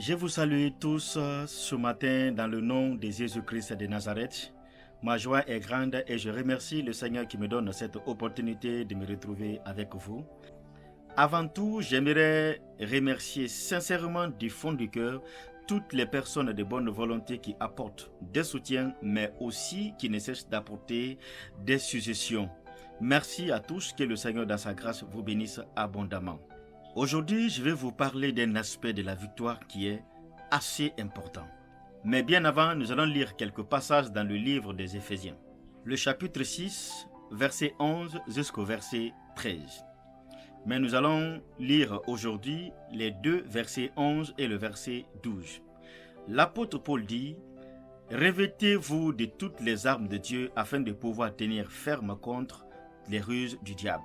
Je vous salue tous ce matin dans le nom de Jésus-Christ de Nazareth. Ma joie est grande et je remercie le Seigneur qui me donne cette opportunité de me retrouver avec vous. Avant tout, j'aimerais remercier sincèrement du fond du cœur toutes les personnes de bonne volonté qui apportent des soutiens, mais aussi qui ne cessent d'apporter des suggestions. Merci à tous, que le Seigneur dans sa grâce vous bénisse abondamment. Aujourd'hui, je vais vous parler d'un aspect de la victoire qui est assez important. Mais bien avant, nous allons lire quelques passages dans le livre des Éphésiens. Le chapitre 6, verset 11 jusqu'au verset 13. Mais nous allons lire aujourd'hui les deux versets 11 et le verset 12. L'apôtre Paul dit « Revêtez-vous de toutes les armes de Dieu afin de pouvoir tenir ferme contre les ruses du diable.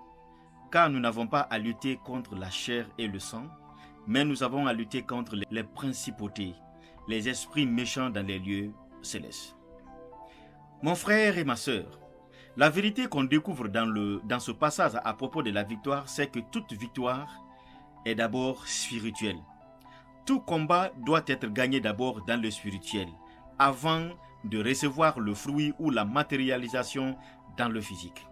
Car nous n'avons pas à lutter contre la chair et le sang, mais nous avons à lutter contre les principautés, les esprits méchants dans les lieux célestes. » Mon frère et ma sœur, la vérité qu'on découvre dans ce passage à propos de la victoire, c'est que toute victoire est d'abord spirituelle. Tout combat doit être gagné d'abord dans le spirituel, avant de recevoir le fruit ou la matérialisation dans le physique.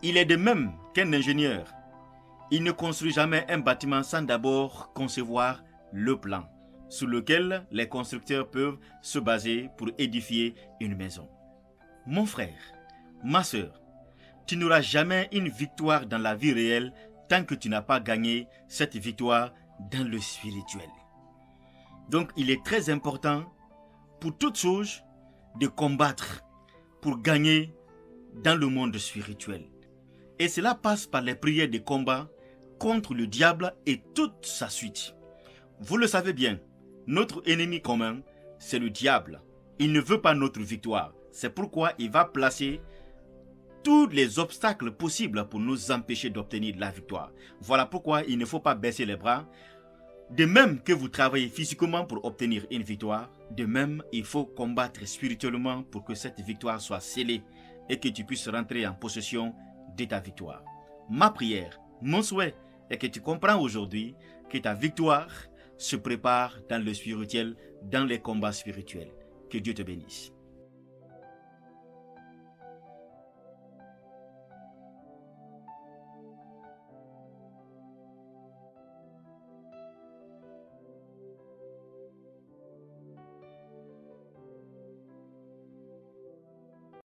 Il est de même qu'un ingénieur. Il ne construit jamais un bâtiment sans d'abord concevoir le plan, sur lequel les constructeurs peuvent se baser pour édifier une maison. Mon frère, ma sœur, tu n'auras jamais une victoire dans la vie réelle tant que tu n'as pas gagné cette victoire dans le spirituel. Donc il est très important pour toute chose de combattre pour gagner dans le monde spirituel. Et cela passe par les prières de combat contre le diable et toute sa suite. Vous le savez bien, notre ennemi commun, c'est le diable. Il ne veut pas notre victoire. C'est pourquoi il va placer tous les obstacles possibles pour nous empêcher d'obtenir la victoire. Voilà pourquoi il ne faut pas baisser les bras. De même que vous travaillez physiquement pour obtenir une victoire, de même il faut combattre spirituellement pour que cette victoire soit scellée et que tu puisses rentrer en possession de ta victoire. Ma prière, mon souhait est que tu comprends aujourd'hui que ta victoire se prépare dans le spirituel, dans les combats spirituels. Que Dieu te bénisse.